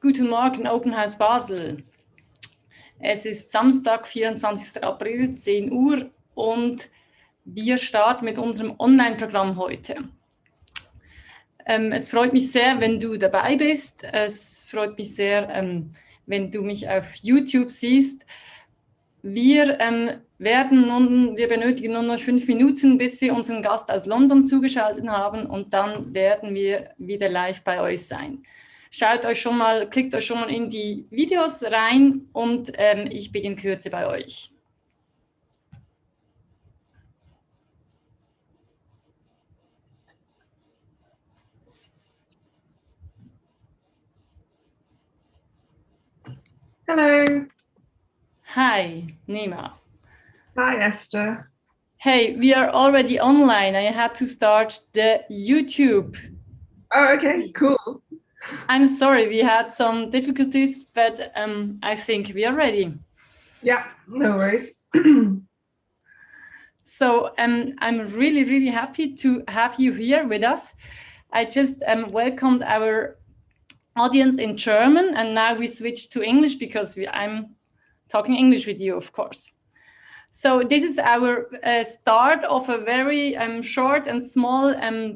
Guten Morgen, Open House Basel. Es ist Samstag, 24. April, 10 Uhr und wir starten mit unserem Online-Programm heute. Es freut mich sehr, wenn du dabei bist. Es freut mich sehr, wenn du mich auf YouTube siehst. Wir benötigen nun noch 5 Minuten, bis wir unseren Gast aus London zugeschaltet haben und dann werden wir wieder live bei euch sein. Klickt euch schon mal in die Videos rein und ich bin in Kürze bei euch. Hello. Hi, Nyima. Hi, Esther. Hey, we are already online. I had to start the YouTube. Oh, okay, cool. I'm sorry, we had some difficulties, but I think we are ready. Yeah, no worries. So I'm really, really happy to have you here with us. I just welcomed our audience in German, and now we switch to English because I'm talking English with you, of course. So this is our start of a very short and small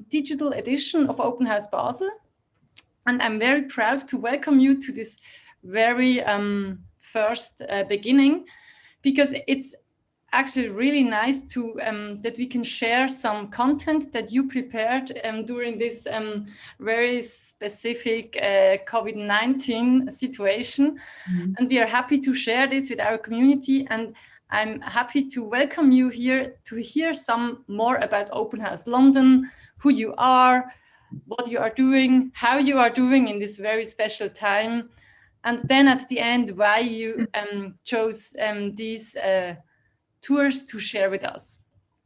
digital edition of Open House Basel. And I'm very proud to welcome you to this very first beginning, because it's actually really nice to that we can share some content that you prepared during this very specific COVID-19 situation. Mm-hmm. And we are happy to share this with our community, and I'm happy to welcome you here to hear some more about Open House London, who you are, what you are doing, how you are doing in this very special time, and then at the end why you chose these tours to share with us.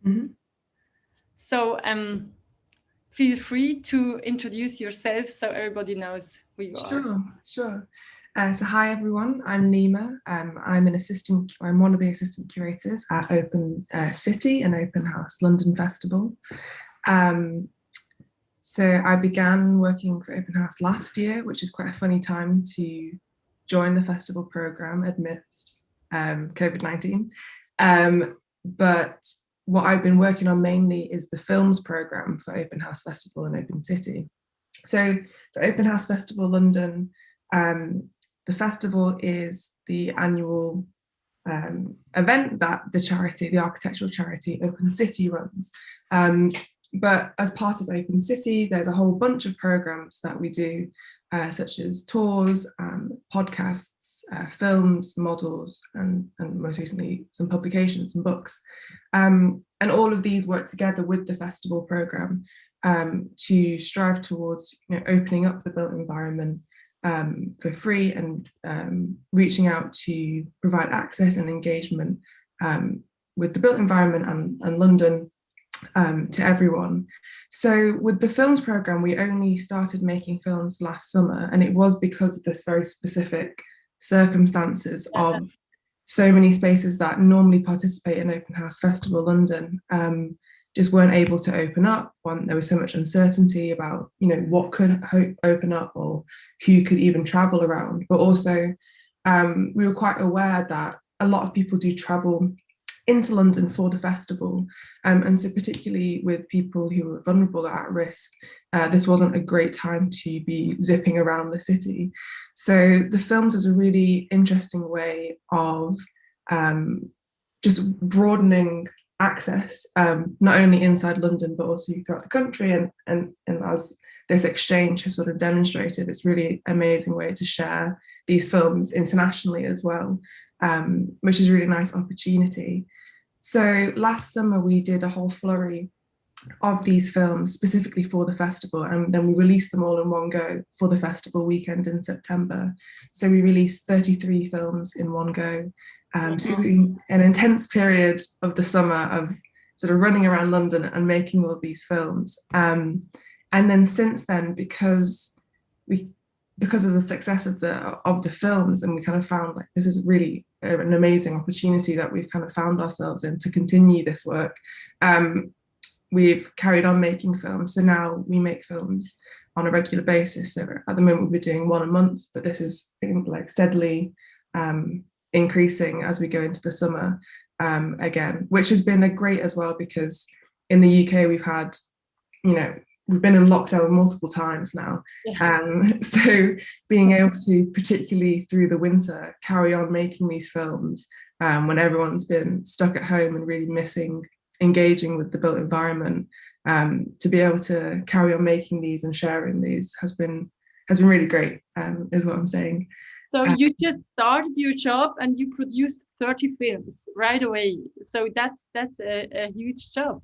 Mm-hmm. So feel free to introduce yourself so everybody knows who you are. Sure. So hi everyone, I'm Nyima. I'm one of the assistant curators at Open City and Open House London Festival. So I began working for Open House last year, which is quite a funny time to join the festival program amidst COVID-19. But what I've been working on mainly is the films program for Open House Festival and Open City. So for Open House Festival London, the festival is the annual event that the architectural charity Open City runs. But as part of Open City, there's a whole bunch of programs that we do, such as tours, podcasts, films, models, and most recently some publications and books. And all of these work together with the festival program to strive towards opening up the built environment for free and reaching out to provide access and engagement with the built environment and London to everyone. So with the films program, we only started making films last summer, and it was because of this very specific circumstances of so many spaces that normally participate in Open House Festival London just weren't able to open up. There was so much uncertainty about what could open up or who could even travel around, but also we were quite aware that a lot of people do travel into London for the festival, and so particularly with people who are vulnerable or at risk, this wasn't a great time to be zipping around the city. So the films is a really interesting way of just broadening access, not only inside London but also throughout the country, and as this exchange has sort of demonstrated, it's really amazing way to share these films internationally as well, which is a really nice opportunity. So last summer we did a whole flurry of these films specifically for the festival, and then we released them all in one go for the festival weekend in September. So we released 33 films in one go. So it was an intense period of the summer of sort of running around London and making all of these films. And then since then, because of the success of the films, and we kind of found like this is really an amazing opportunity that we've kind of found ourselves in to continue this work. we've carried on making films. So now we make films on a regular basis. So at the moment we're doing one a month, but this is like steadily increasing as we go into the summer again, which has been a great as well, because in the UK we've had, we've been in lockdown multiple times now. So being able to, particularly through the winter, carry on making these films when everyone's been stuck at home and really missing engaging with the built environment, to be able to carry on making these and sharing these has been really great, is what I'm saying. So you just started your job and you produced 30 films right away. So that's a huge job.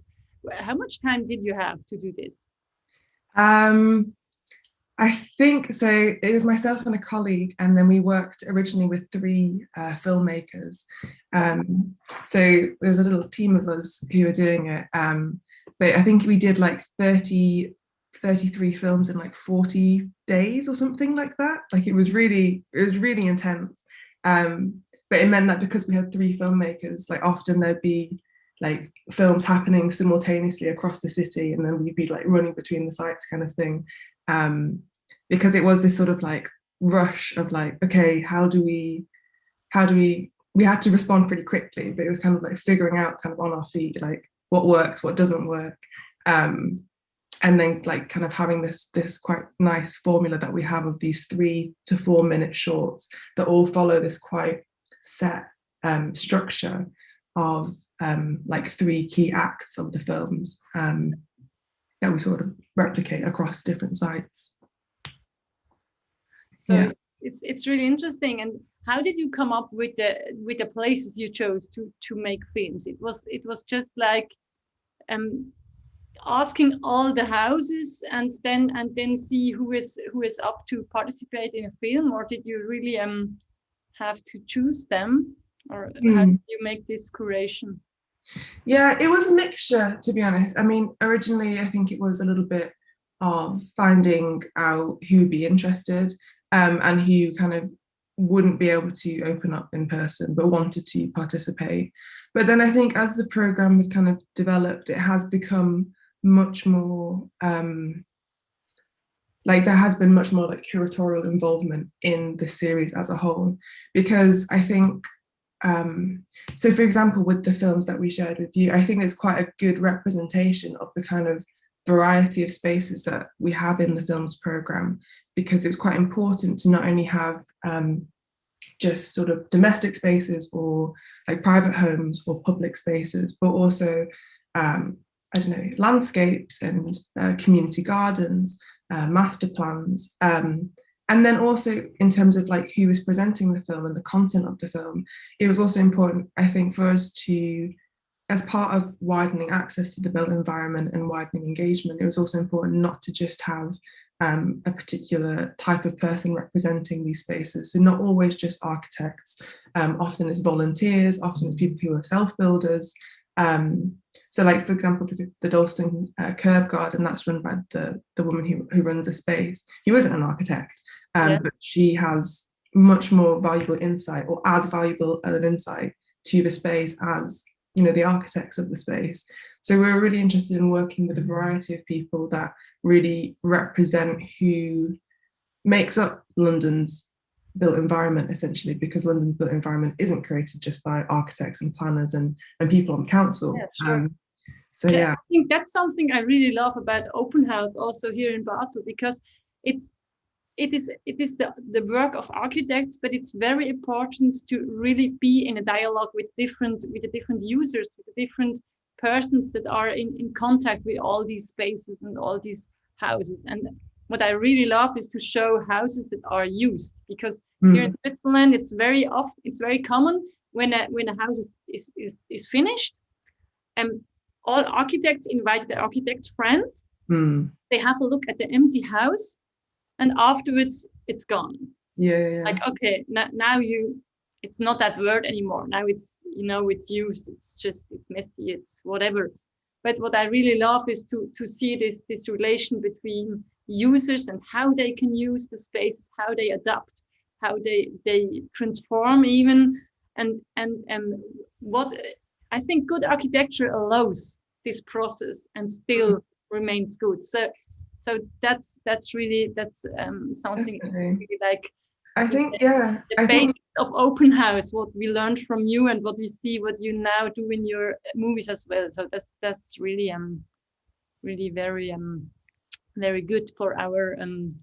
How much time did you have to do this? I think so. It was myself and a colleague, and then we worked originally with 3 filmmakers. So it was a little team of us who were doing it. But I think we did like 33 films in like 40 days or something like that. Like it was really intense. But it meant that because we had 3 filmmakers, like often there'd be like films happening simultaneously across the city, and then we'd be like running between the sites kind of thing. Because it was this sort of like rush of like, okay, how do we had to respond pretty quickly, but it was kind of like figuring out kind of on our feet, like what works, what doesn't work. And then like kind of having this quite nice formula that we have of these 3 to 4 minute shorts that all follow this quite set structure of like 3 key acts of the films that we sort of replicate across different sites. So yeah. It's really interesting. And how did you come up with the places you chose to make films? It was just like asking all the houses and then see who is up to participate in a film, or did you really have to choose them, or how did you make this curation? Yeah, it was a mixture, to be honest. I mean, originally I think it was a little bit of finding out who would be interested, and who kind of wouldn't be able to open up in person but wanted to participate. But then I think as the program has kind of developed, it has become much more like there has been much more like curatorial involvement in the series as a whole, because I think so for example, with the films that we shared with you, I think there's quite a good representation of the kind of variety of spaces that we have in the films program, because it's quite important to not only have just sort of domestic spaces or like private homes or public spaces, but also I don't know, landscapes and community gardens, master plans, and then also in terms of like who was presenting the film and the content of the film, it was also important, I think, for us to, as part of widening access to the built environment and widening engagement, it was also important not to just have a particular type of person representing these spaces. So not always just architects, often it's volunteers, often it's people who are self-builders. So like, for example, the Dalston Curve Garden, that's run by the woman who runs the space. He wasn't an architect, but she has much more valuable insight, or as valuable an insight to the space as, you know, the architects of the space. So we're really interested in working with a variety of people that really represent who makes up London's built environment, essentially, because London's built environment isn't created just by architects and planners and people on council. Yeah, sure. I think that's something I really love about Open House also here in Basel, because it is the work of architects, but it's very important to really be in a dialogue with the different users, with the different persons that are in contact with all these spaces and all these houses. And what I really love is to show houses that are used, because here in Switzerland it's very common when a house is finished, and all architects invite their architects friends. They have a look at the empty house, and afterwards it's gone. Yeah. Like, okay, now it's not that word anymore. Now it's, you know, it's used. It's messy. It's whatever. But what I really love is to see this relation between users and how they can use the spaces, how they adapt, how they transform even, and what I think good architecture allows this process and still remains good. So that's something I really like. I think, the basics of open house, what we learned from you and what we see, what you now do in your movies as well. So that's really really very very good for our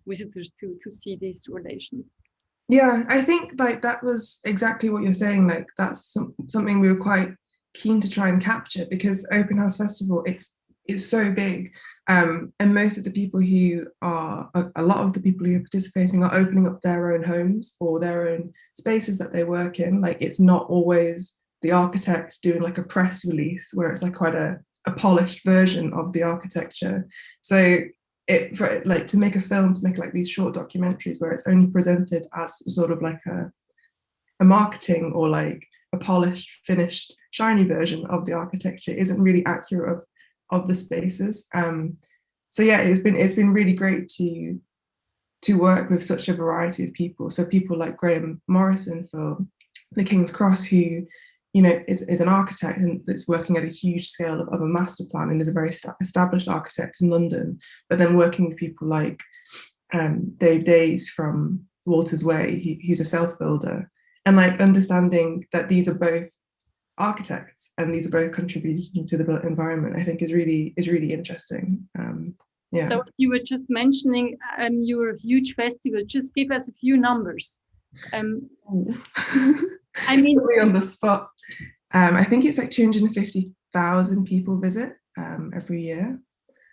visitors to see these relations. Yeah, I think like that was exactly what you're saying. Like that's something we were quite keen to try and capture, because Open House Festival, it's so big, and most of the people who are a lot of the people who are participating are opening up their own homes or their own spaces that they work in. Like it's not always the architect doing like a press release where it's like quite a polished version of the architecture. So for like to make a film, to make like these short documentaries where it's only presented as sort of like a marketing or like a polished, finished, shiny version of the architecture isn't really accurate of the spaces. So yeah, it's been really great to work with such a variety of people. So people like Graham Morrison for the King's Cross, who is an architect and that's working at a huge scale of a master plan and is a very established architect in London, but then working with people like Dave Days from Walter's Way, who's a self-builder, and like understanding that these are both architects and these are both contributing to the built environment, I think is really interesting. Yeah. So you were just mentioning your huge festival. Just give us a few numbers. I mean, really on the spot. I think it's like 250,000 people visit every year.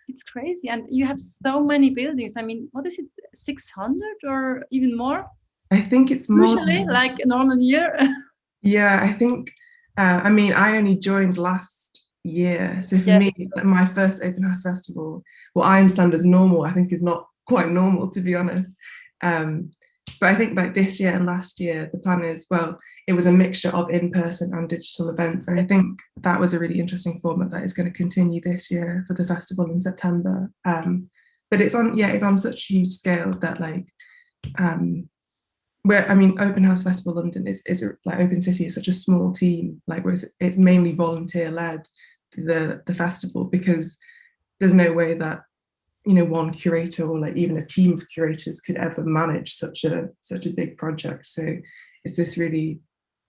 It's crazy, and you have so many buildings. I mean, what is it, 600 or even more? I think it's more. Usually, like a normal year. Yeah, I think. I mean, I only joined last year, so for me, my first Open House Festival, what I understand as normal, I think is not quite normal, to be honest. But I think like this year and last year, the plan is, well, it was a mixture of in-person and digital events. And I think that was a really interesting format that is going to continue this year for the festival in September. But it's on such a huge scale that like, where, I mean, Open House Festival London is like Open City is such a small team, like where it's mainly volunteer led, the festival, because there's no way that one curator or like even a team of curators could ever manage such a big project. So it's this really,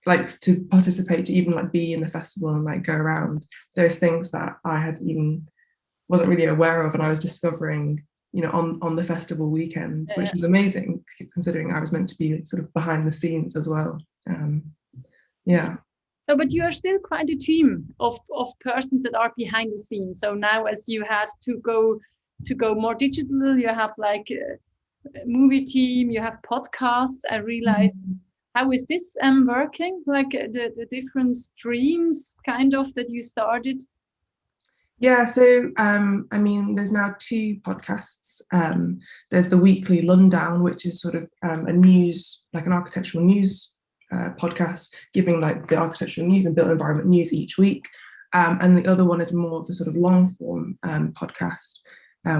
like, to participate, to even like be in the festival and like go around, there's things that I had even wasn't really aware of, and I was discovering on the festival weekend, which was amazing considering I was meant to be sort of behind the scenes as well. So, but you are still quite a team of persons that are behind the scenes. So now, as you had to go more digital, you have like a movie team, you have podcasts. I realized. How is this working? Like the different streams kind of that you started? Yeah, so I mean, there's now 2 podcasts. There's the weekly Lundown, which is sort of a news, like an architectural news podcast, giving like the architectural news and built environment news each week. And the other one is more of a sort of long form podcast,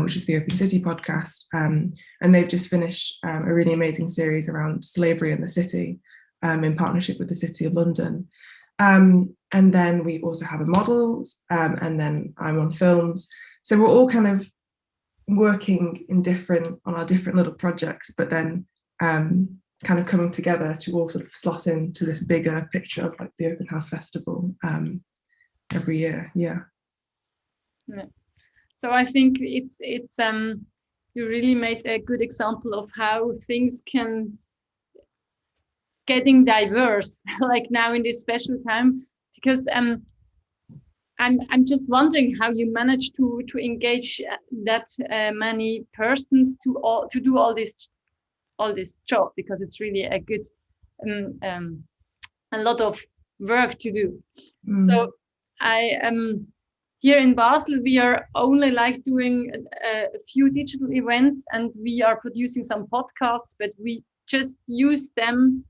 which is the Open City podcast. And they've just finished a really amazing series around slavery in the city, in partnership with the City of London. And then we also have a models, and then I'm on films. So we're all kind of working on our different little projects, but then kind of coming together to all sort of slot into this bigger picture of like the Open House Festival every year. Yeah. So I think it's you really made a good example of how things can getting diverse, like now in this special time, because I'm just wondering how you manage to engage that many persons to do all this job, because it's really a good a lot of work to do. So I here in Basel, we are only like doing a few digital events, and we are producing some podcasts, but we just use them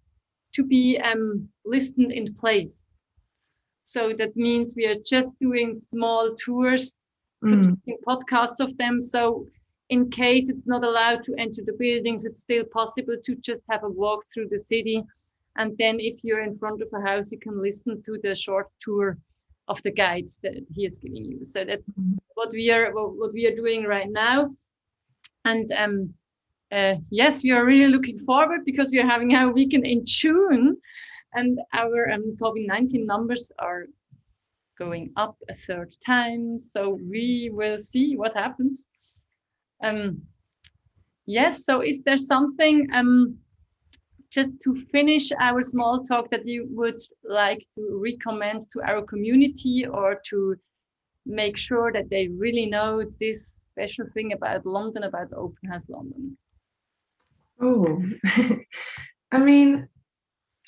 to be listened in place. So that means we are just doing small tours, producing podcasts of them. So in case it's not allowed to enter the buildings, it's still possible to just have a walk through the city. And then if you're in front of a house, you can listen to the short tour of the guide that he is giving you. So that's what we are doing right now. And yes, we are really looking forward because we are having our weekend in June, and our COVID-19 numbers are going up a third time. So we will see what happens. Yes, so is there something, just to finish our small talk, that you would like to recommend to our community, or to make sure that they really know this special thing about London, about Open House London? Oh, I mean,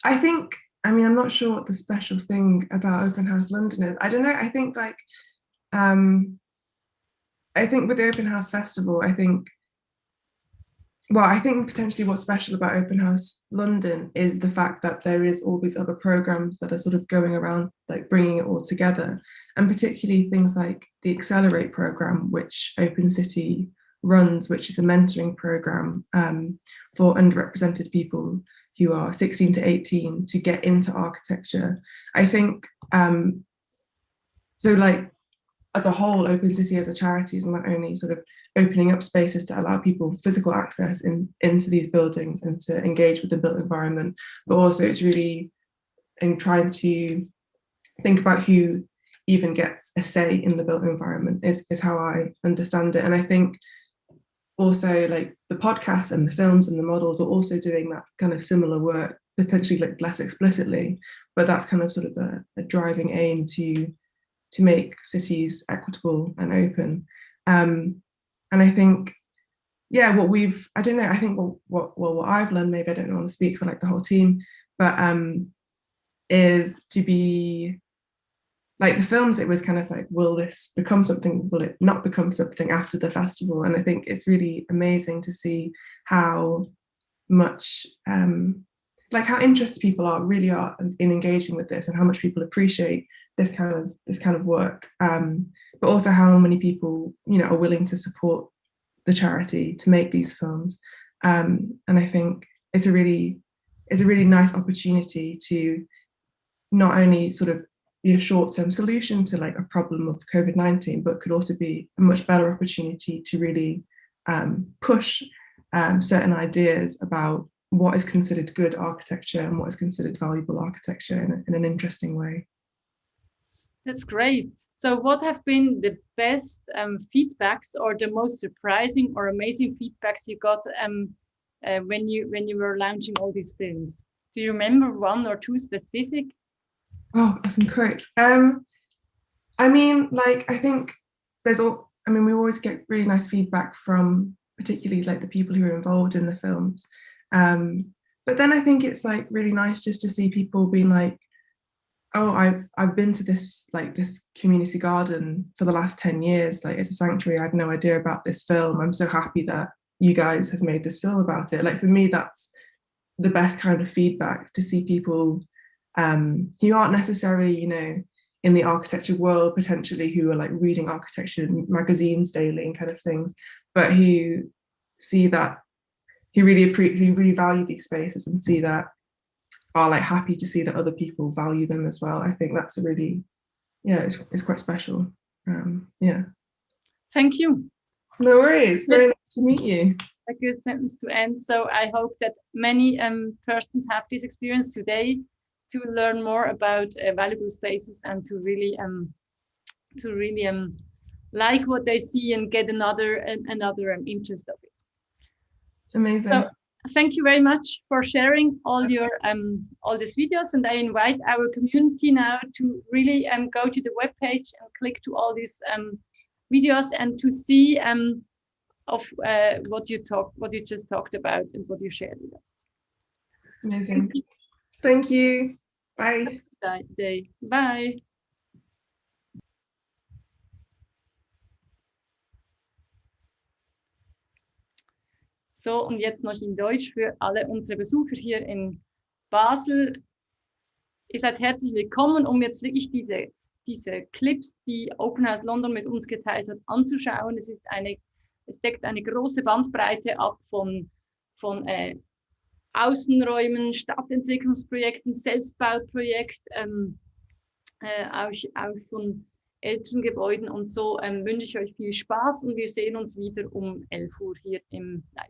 I'm not sure what the special thing about Open House London is. I don't know. I think with the Open House Festival, I think potentially what's special about Open House London is the fact that there is all these other programs that are sort of going around, like bringing it all together, and particularly things like the Accelerate program, which Open City runs, which is a mentoring program for underrepresented people who are 16 to 18 to get into architecture. I think so, like, as a whole, Open City as a charity is not only sort of opening up spaces to allow people physical access into these buildings and to engage with the built environment, but also it's really in trying to think about who even gets a say in the built environment is how I understand it. And I think also, like, the podcasts and the films and the models are also doing that kind of similar work, potentially like less explicitly, but that's kind of sort of a driving aim to make cities equitable and open. And I think, yeah, what I've learned, maybe I don't want to speak for like the whole team, but is to be like the films. It was kind of like, will this become something? Will it not become something after the festival? And I think it's really amazing to see how much like how interested people really are in engaging with this, and how much people appreciate this kind of work, but also how many people, you know, are willing to support the charity to make these films. And I think it's a really nice opportunity to not only sort of be a short-term solution to like a problem of COVID-19, but could also be a much better opportunity to really push certain ideas about what is considered good architecture and what is considered valuable architecture in an interesting way. That's great. So what have been the best feedbacks, or the most surprising or amazing feedbacks you got when you were launching all these films? Do you remember one or two specific? Oh, awesome quotes. I mean, like, I think we always get really nice feedback from particularly like the people who are involved in the films. But then I think it's like really nice just to see people being like, oh, I've been to this community garden for the last 10 years. Like, it's a sanctuary. I had no idea about this film. I'm so happy that you guys have made this film about it. Like, for me, that's the best kind of feedback, to see people who aren't necessarily, you know, in the architecture world, potentially, who are like reading architecture magazines daily and kind of things, but who see that, who really value these spaces and see that, are like happy to see that other people value them as well. I think that's a really, yeah, it's quite special. Yeah. Thank you. No worries. Very nice to meet you. A good sentence to end. So I hope that many persons have this experience today, to learn more about valuable spaces, and to really like what they see and get another interest of it. Amazing. So, thank you very much for sharing all your all these videos, and I invite our community now to really go to the webpage and click to all these videos, and to see of what you just talked about and what you shared with us. Amazing. Thank you. Bye. Bye. So, und jetzt noch in Deutsch für alle unsere Besucher hier in Basel. Ihr seid herzlich willkommen, um jetzt wirklich diese Clips, die Open House London mit uns geteilt hat, anzuschauen. Es deckt eine große Bandbreite ab von Außenräumen, Stadtentwicklungsprojekten, Selbstbauprojekt, auch von älteren Gebäuden und so wünsche ich euch viel Spaß und wir sehen uns wieder um 11 Uhr hier im Livestream.